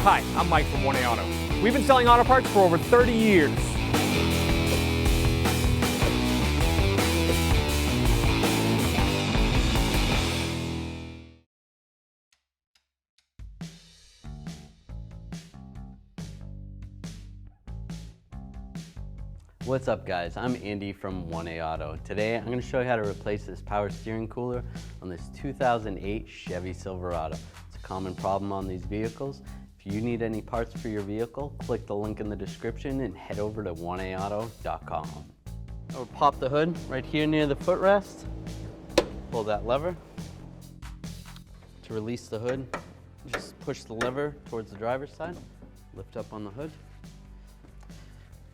Hi, I'm Mike from 1A Auto. We've been selling auto parts for over 30 years. What's up guys, I'm Andy from 1A Auto. Today I'm going to show you how to replace this power steering cooler on this 2008 Chevy Silverado. It's a common problem on these vehicles. If you need any parts for your vehicle, click the link in the description and head over to 1aauto.com. I'll pop the hood right here near the footrest. Pull that lever. To release the hood, just push the lever towards the driver's side. Lift up on the hood.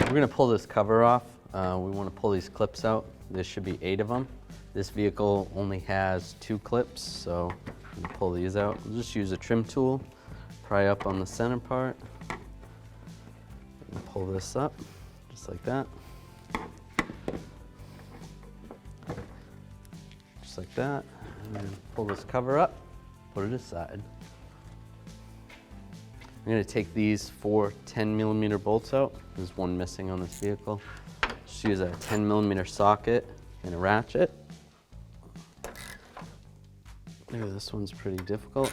We're going to pull this cover off. We want to pull these clips out. There should be 8 of them. This vehicle only has 2 clips, so I'm going to pull these out. We'll just use a trim tool, pry up on the center part, and pull this up, just like that. Just like that. And then pull this cover up, put it aside. I'm going to take these 4 10mm bolts out. There's one missing on this vehicle. Just use a 10mm socket and a ratchet. Maybe this one's pretty difficult.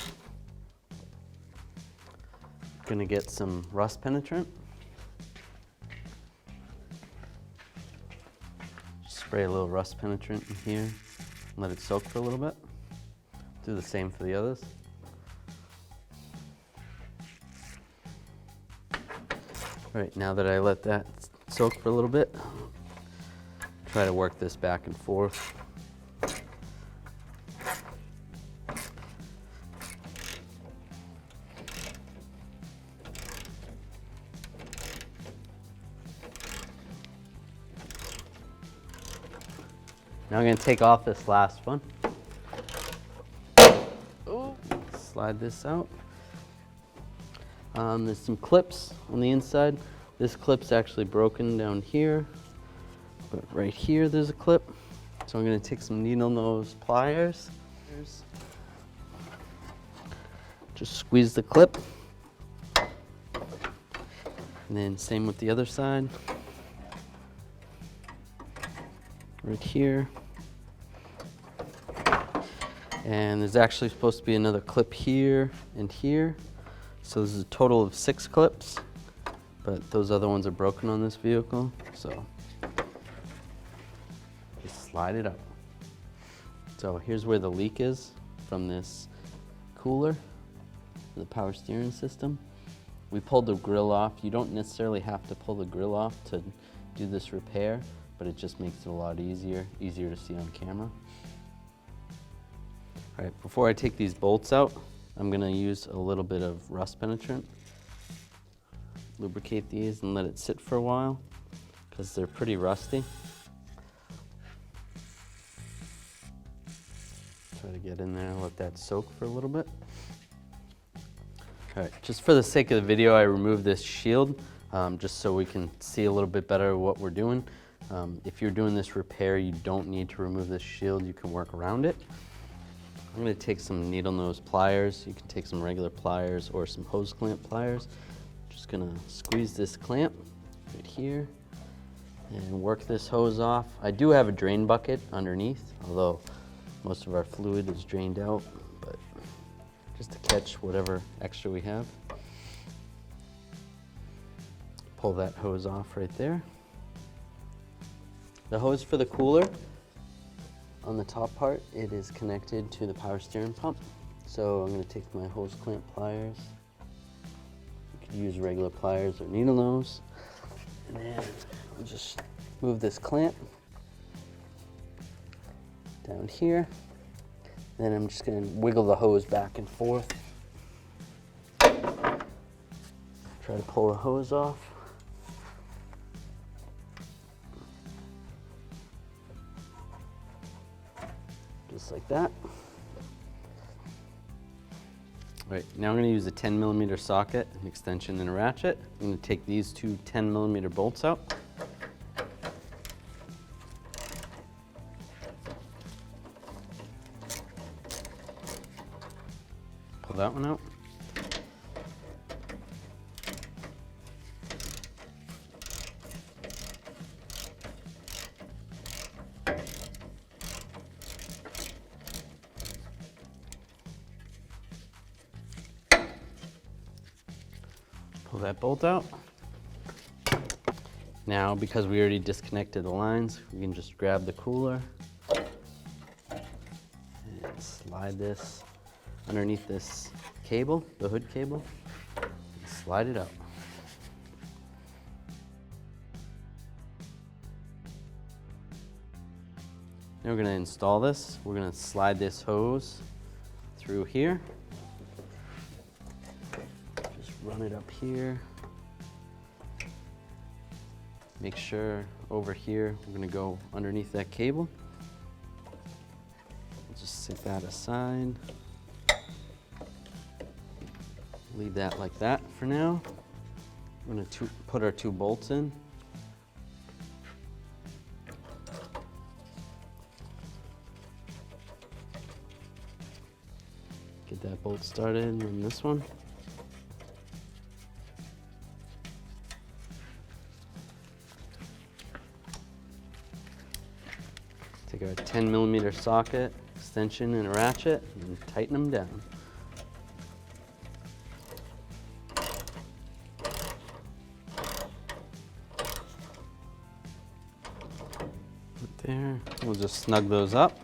Going to get some rust penetrant. Just spray a little rust penetrant in here. Let it soak for a little bit. Do the same for the others. All right, now that I let that soak for a little bit, try to work this back and forth. Now I'm going to take off this last one. Ooh. Slide this out. There's some clips on the inside. This clip's actually broken down here, but right here there's a clip. So I'm going to take some needle nose pliers. Just squeeze the clip. And then same with the other side. Right here. And there's actually supposed to be another clip here and here. So this is a total of 6 clips, but those other ones are broken on this vehicle, so just slide it up. So here's where the leak is from this cooler, the power steering system. We pulled the grill off. You don't necessarily have to pull the grill off to do this repair, but it just makes it a lot easier to see on camera. All right, before I take these bolts out, I'm going to use a little bit of rust penetrant. Lubricate these and let it sit for a while because they're pretty rusty. Try to get in there and let that soak for a little bit. All right, just for the sake of the video, I removed this shield just so we can see a little bit better what we're doing. If you're doing this repair, you don't need to remove this shield. You can work around it. I'm going to take some needle nose pliers. You can take some regular pliers or some hose clamp pliers. Just going to squeeze this clamp right here and work this hose off. I do have a drain bucket underneath, although most of our fluid is drained out, but just to catch whatever extra we have. Pull that hose off right there. The hose for the cooler, on the top part, it is connected to the power steering pump. So I'm going to take my hose clamp pliers. You could use regular pliers or needle nose. And then I'll just move this clamp down here. Then I'm just going to wiggle the hose back and forth. Try to pull the hose off. Just like that. All right, now I'm going to use a 10mm socket, an extension, and a ratchet. I'm going to take these 2 10mm bolts out. Pull that one out. Pull that bolt out. Now, because we already disconnected the lines, we can just grab the cooler and slide this underneath this cable, the hood cable, and slide it out. Now we're going to install this. We're going to slide this hose through here. Just run it up here. Make sure over here, we're going to go underneath that cable. We'll just set that aside. Leave that like that for now. We're going to put our 2 bolts in. Get that bolt started on this one. Take our 10mm socket, extension, and a ratchet, and tighten them down. Right there. We'll just snug those up.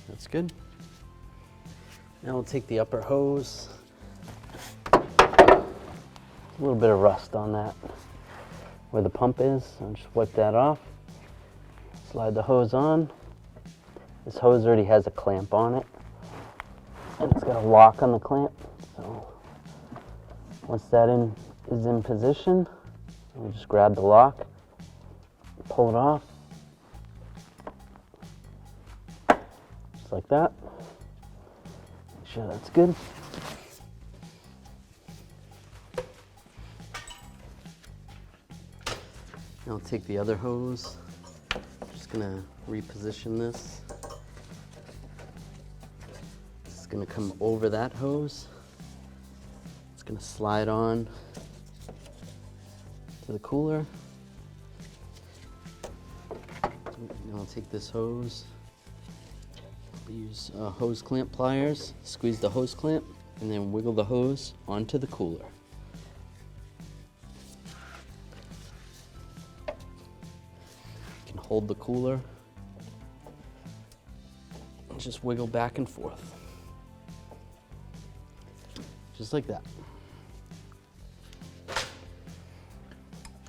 That's good. Now we'll take the upper hose. A little bit of rust on that, where the pump is. I'll just wipe that off. Slide the hose on. This hose already has a clamp on it, and it's got a lock on the clamp. So once that is in position, we'll just grab the lock, pull it off, just like that. Make sure that's good. Now I'll take the other hose. Gonna reposition this. It's gonna come over that hose. It's gonna slide on to the cooler. Now I'll take this hose. Use hose clamp pliers. Squeeze the hose clamp and then wiggle the hose onto the cooler. Hold the cooler and just wiggle back and forth, just like that.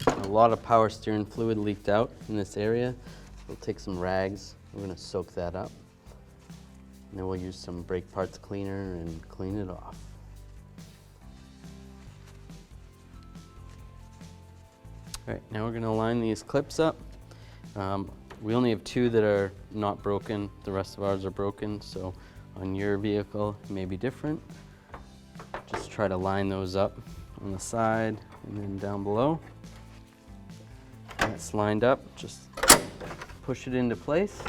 A lot of power steering fluid leaked out in this area. We'll take some rags, we're going to soak that up, and then we'll use some brake parts cleaner and clean it off. All right, now we're going to line these clips up. We only have 2 that are not broken. The rest of ours are broken, so on your vehicle it may be different. Just try to line those up on the side and then down below. That's lined up, just push it into place.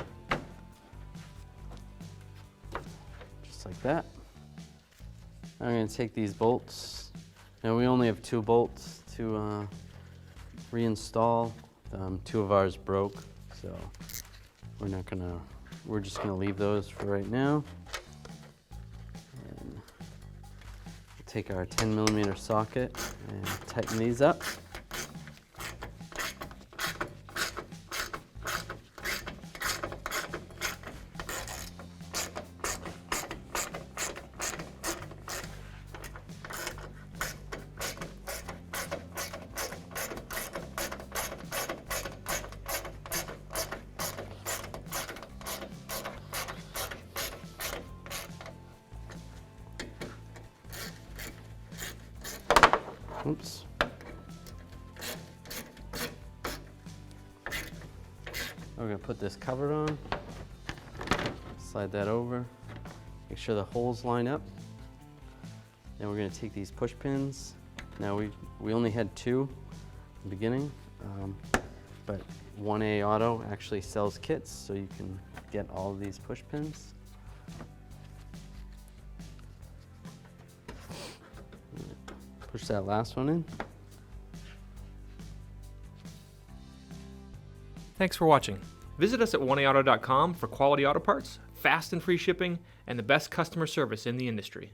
Just like that. I'm going to take these bolts. Now we only have 2 bolts to reinstall. 2 of ours broke, so we're just gonna leave those for right now. And we'll take our 10mm socket and tighten these up. Oops. We're going to put this cover on, slide that over, make sure the holes line up. Then we're going to take these push pins. Now we only had 2 in the beginning, but 1A Auto actually sells kits, so you can get all of these push pins. Push that last one in. Thanks for watching. Visit us at oneauto.com for quality auto parts, fast and free shipping, and the best customer service in the industry.